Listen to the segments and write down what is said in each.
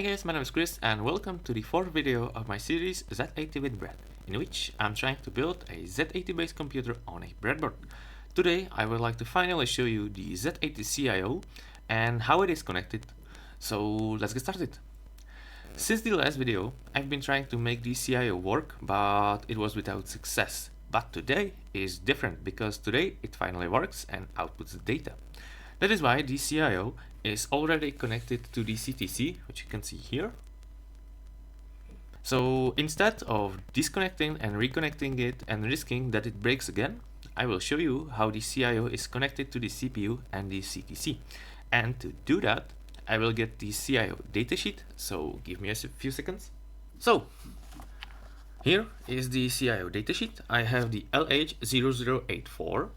Hi guys, my name is Chris and welcome to the fourth video of my series Z80 with Bread, in which I'm trying to build a Z80 based computer on a breadboard. Today I would like to finally show you the Z80 SIO and how it is connected. So let's get started. Since the last video, I've been trying to make the CIO work, but it was without success. But today is different because today it finally works and outputs data. That is why the CIO is already connected to the CTC, which you can see here. So instead of disconnecting and reconnecting it and risking that it breaks again, I will show you how the CIO is connected to the CPU and the CTC. And to do that, I will get the CIO datasheet, so give me a few seconds. So here is the CIO datasheet. I have the LH0084, you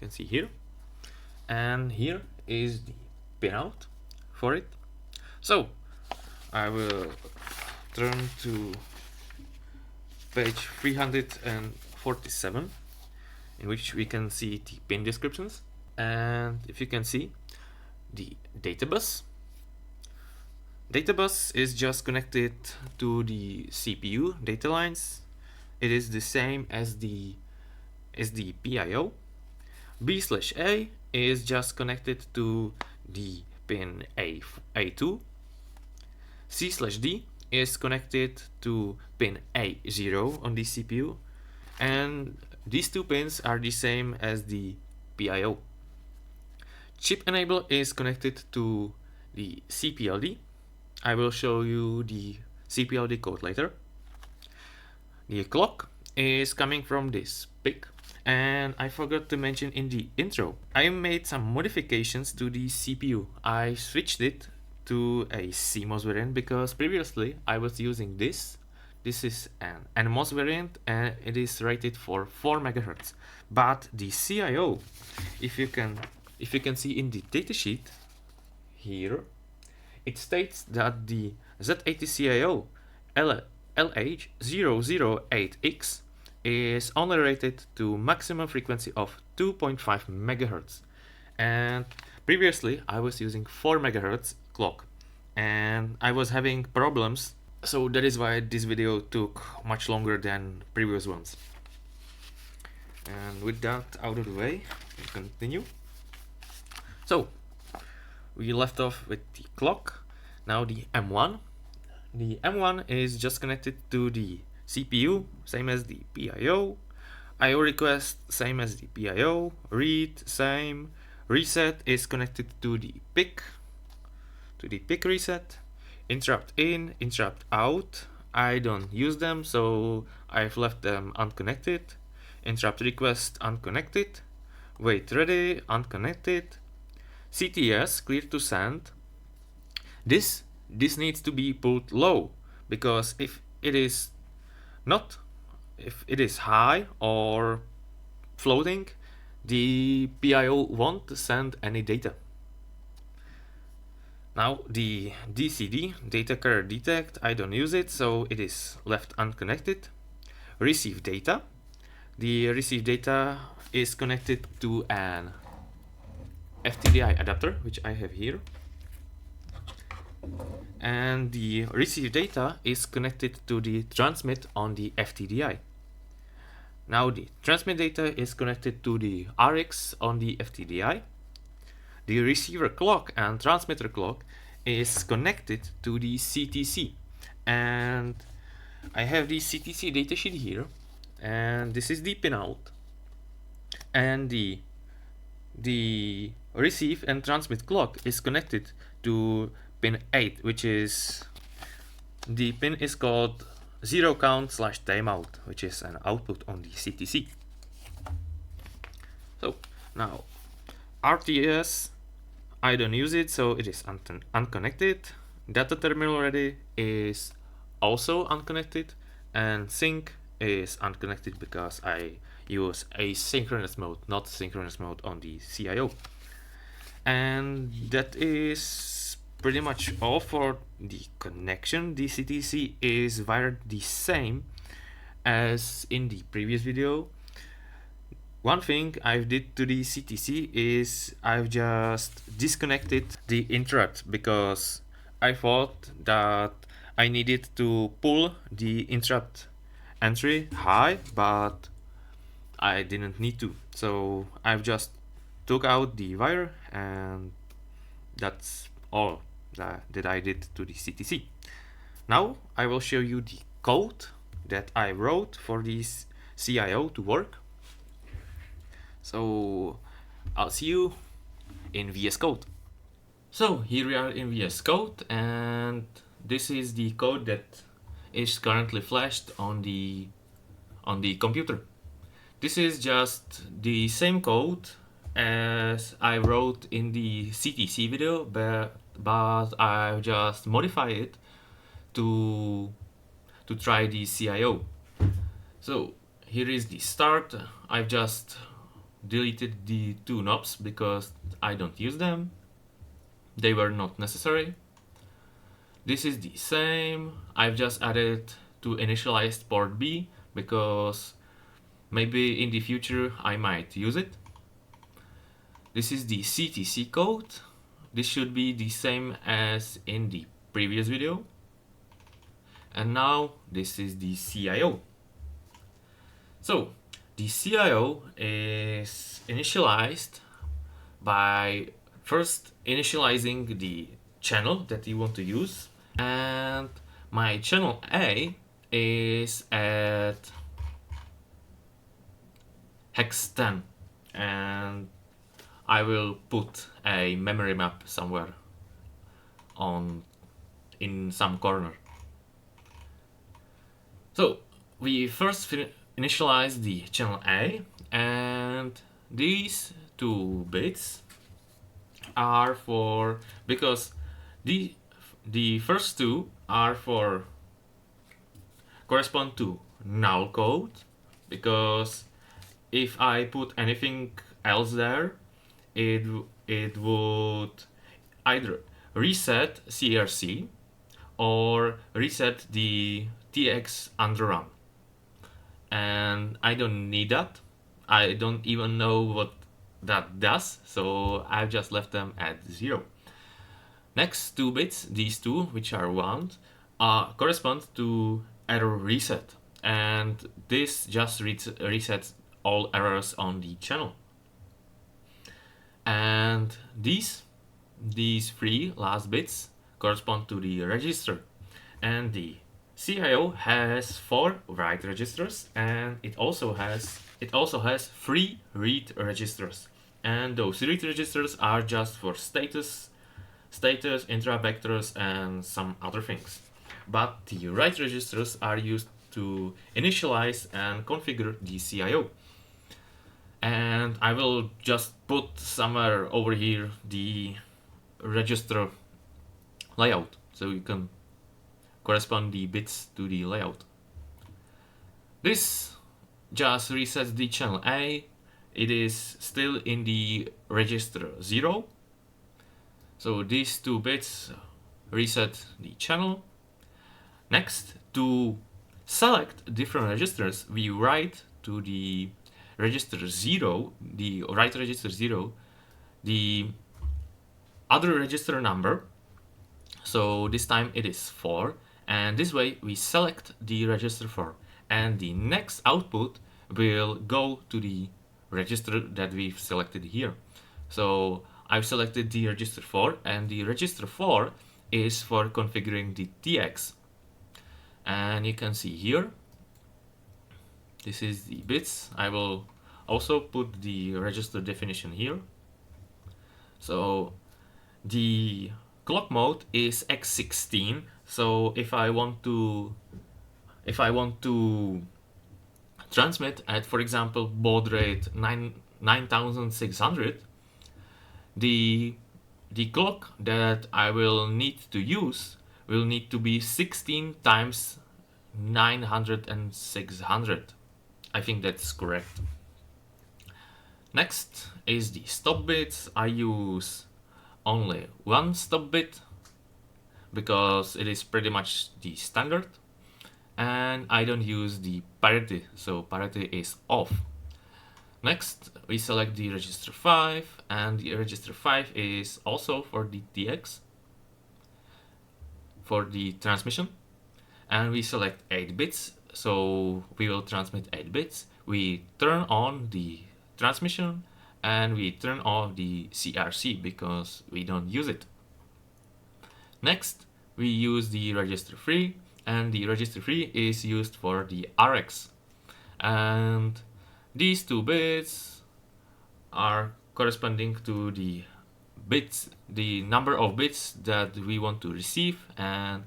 can see here. And here is the pinout for it. So I will turn to page 347, in which we can see the pin descriptions. And if you can see, the databus is just connected to the CPU data lines. It is the same as the PIO. B/A is just connected to the pin A2. C/D is connected to pin A0 on the CPU, and these two pins are the same as the PIO. Chip enable is connected to the CPLD. I will show you the CPLD code later. The clock is coming from this PIC. And I forgot to mention in the intro, I made some modifications to the CPU. I switched it to a CMOS variant because previously I was using this. This is an NMOS variant and it is rated for 4 MHz. But the CIO, if you can see in the datasheet here, it states that the Z80 CIO LH008X is only rated to maximum frequency of 2.5 MHz, and previously I was using 4 MHz clock and I was having problems, so that is why this video took much longer than previous ones. And with that out of the way, we continue. So we left off with the clock. Now the M1. The M1 is just connected to the CPU, same as the PIO. IO request, same as the PIO. Read, same. Reset is connected to the PIC, reset. Interrupt in, interrupt out. I don't use them, so I've left them unconnected. Interrupt request, unconnected. Wait ready, unconnected. CTS, clear to send. This needs to be put low, because if it is high or floating, the PIO won't send any data. Now the DCD, data carrier detect, I don't use it, so it is left unconnected. Receive data. The receive data is connected to an FTDI adapter, which I have here. And the receive data is connected to the transmit on the FTDI. Now the transmit data is connected to the RX on the FTDI. The receiver clock and transmitter clock is connected to the CTC. And I have the CTC datasheet here, and this is the pinout. And the receive and transmit clock is connected to pin 8, which is the pin is called 0 count/timeout, which is an output on the CTC. So now RTS, I don't use it, so it is unconnected. Data terminal ready is also unconnected, and sync is unconnected because I use asynchronous mode, not synchronous mode on the CIO. And that is pretty much all for the connection. The CTC is wired the same as in the previous video. One thing I did to the CTC is I've just disconnected the interrupt, because I thought that I needed to pull the interrupt entry high, but I didn't need to. So I've just took out the wire, and that's all that I did to the CTC. Now I will show you the code that I wrote for this CIO to work. So I'll see you in VS Code. So here we are in VS Code, and this is the code that is currently flashed on the computer. This is just the same code as I wrote in the CTC video, but I've just modified it to try the CIO. So here is the start. I've just deleted the two knobs because I don't use them. They were not necessary. This is the same. I've just added to initialized port B because maybe in the future I might use it. This is the CTC code. This should be the same as in the previous video. And now this is the CIO. So the CIO is initialized by first initializing the channel that you want to use, and my channel A is at hex 10, and I will put a memory map somewhere in some corner. So we first initialize the channel A, and these 2 bits are for, because the first 2 are for correspond to null code, because if I put anything else there, it would either reset CRC or reset the TX underrun, and I don't need that. I don't even know what that does, so I've just left them at 0. Next 2 bits, these 2, which are 1, correspond to error reset, and this just resets all errors on the channel. And these 3 last bits correspond to the register, and the CIO has 4 write registers, and it also has 3 read registers, and those read registers are just for status, interrupt vectors, and some other things. But the write registers are used to initialize and configure the CIO. And I will just put somewhere over here the register layout, so you can correspond the bits to the layout. This just resets the channel A. It is still in the register 0. So these 2 bits reset the channel. Next, to select different registers, we write to the register 0, the write register 0, the other register number. So this time it is 4, and this way we select the register 4, and the next output will go to the register that we've selected here. So I've selected the register 4, and the register 4 is for configuring the TX. And you can see here, this is the bits. I will also put the register definition here. So the clock mode is x16. So if I want to transmit at, for example, baud rate 9600, the clock that I will need to use will need to be 16 times 900 and 600. I think that's correct. Next is the stop bits. I use only 1 stop bit because it is pretty much the standard, and I don't use the parity, so parity is off. Next, we select the register 5, and the register 5 is also for the TX. for the transmission, and we select 8 bits, so we will transmit 8 bits. We turn on the transmission and we turn off the CRC because we don't use it. Next, we use the register 3, and the register 3 is used for the RX. And these 2 bits are corresponding to the bits, the number of bits that we want to receive, and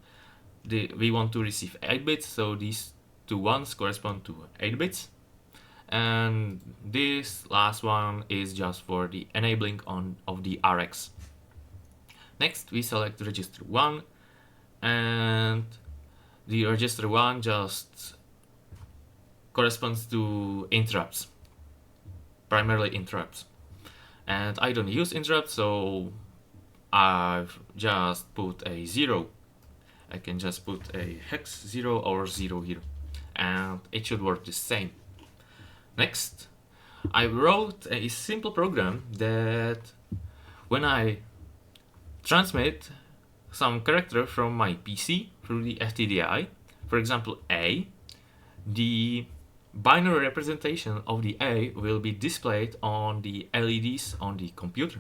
we want to receive 8 bits, so these 2 ones correspond to 8 bits. And this last one is just for the enabling of the RX. Next, we select register 1, and the register 1 just corresponds to interrupts, primarily interrupts. And I don't use interrupts, so I've just put a 0. I can just put a hex 0 or 0 here, and it should work the same. Next, I wrote a simple program that when I transmit some character from my PC through the FTDI, for example A, the binary representation of the A will be displayed on the LEDs on the computer.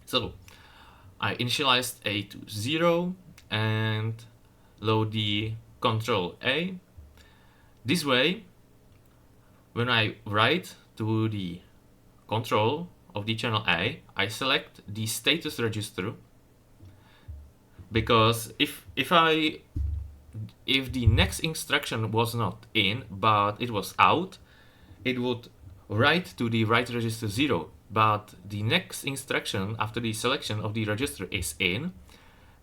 So I initialized A to 0 and load the control A. This way, when I write to the control of the channel A, I select the status register, because if the next instruction was not in but it was out, it would write to the write register 0, but the next instruction after the selection of the register is in,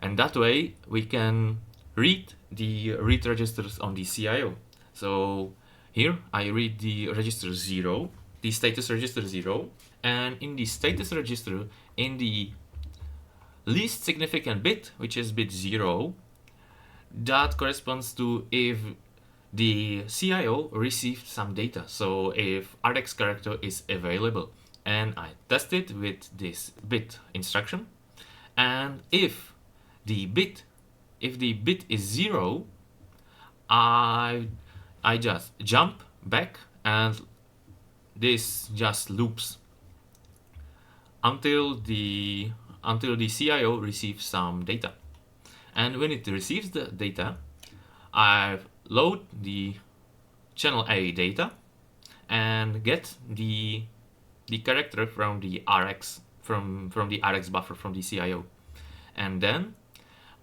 and that way we can read the read registers on the CIO. So here I read the register 0, the status register 0, and in the status register, in the least significant bit, which is bit 0, that corresponds to if the CIO received some data, so if RX character is available. And I test it with this bit instruction, and if the bit is 0, I just jump back, and this just loops until the CIO receives some data. And when it receives the data, I load the channel A data and get the character from the RX, from the RX buffer from the CIO. And then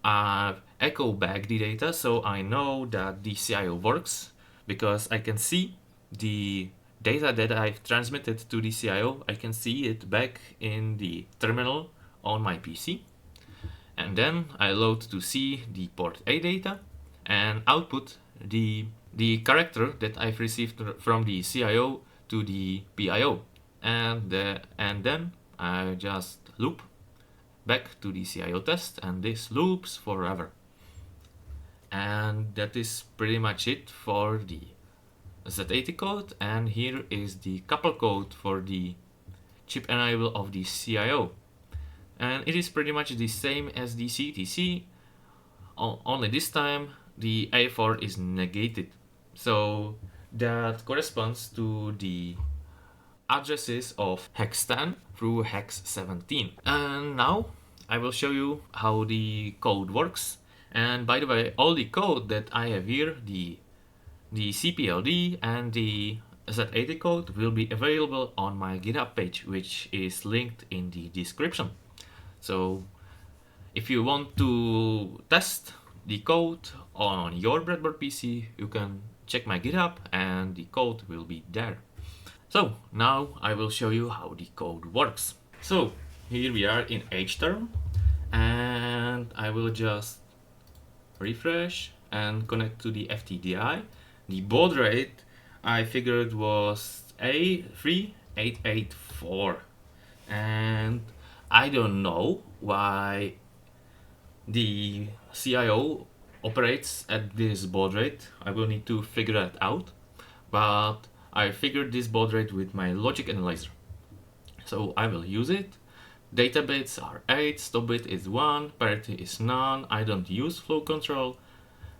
I echo back the data, so I know that the CIO works, because I can see the data that I've transmitted to the CIO. I can see it back in the terminal on my PC. And then I load to see the port A data and output the character that I've received from the CIO to the PIO. And then I just loop back to the CIO test, and this loops forever. And that is pretty much it for the Z80 code, and here is the couple code for the chip enable of the CIO. And it is pretty much the same as the CTC, only this time the A4 is negated. So that corresponds to the addresses of hex 10 through hex 17. And now I will show you how the code works. And by the way, all the code that I have here, the CPLD and the Z80 code, will be available on my GitHub page, which is linked in the description. So if you want to test the code on your breadboard PC, you can check my GitHub and the code will be there. So now I will show you how the code works. So here we are in HTerm, and I will just refresh and connect to the FTDI. The baud rate I figured was A3884, and I don't know why the CIO operates at this baud rate. I will need to figure that out, but I figured this baud rate with my logic analyzer. So I will use it Data bits are 8, stop bit is 1, parity is none, I don't use flow control.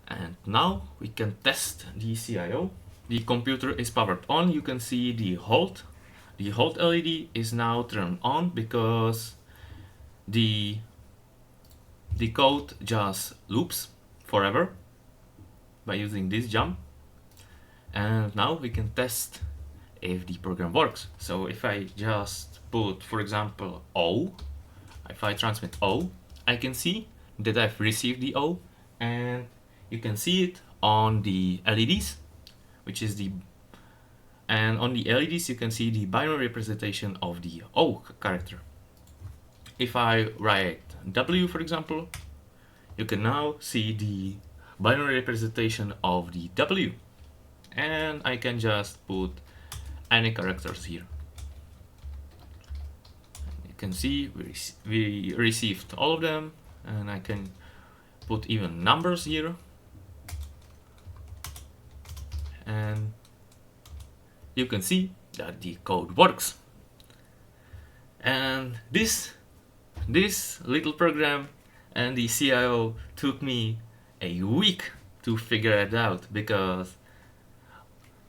And now we can test the CIO. The computer is powered on, you can see the hold. The hold LED is now turned on because the code just loops forever by using this jump. And now we can test if the program works. So if I just put, for example, O, if I transmit O, I can see that I've received the O, and you can see it on the LEDs, which is and on the LEDs you can see the binary representation of the O character. If I write W, for example, you can now see the binary representation of the W, and I can just put any characters here. You can see we received all of them, and I can put even numbers here, and you can see that the code works. And this little program and the CIO took me a week to figure it out, because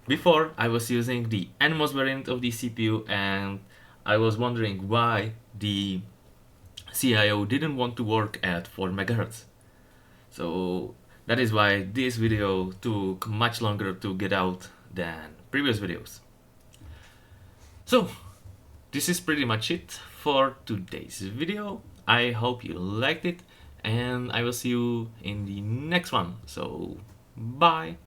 before I was using the NMOS variant of the CPU, and I was wondering why the CIO didn't want to work at 4 MHz. So that is why this video took much longer to get out than previous videos. So this is pretty much it for today's video. I hope you liked it, and I will see you in the next one. So bye.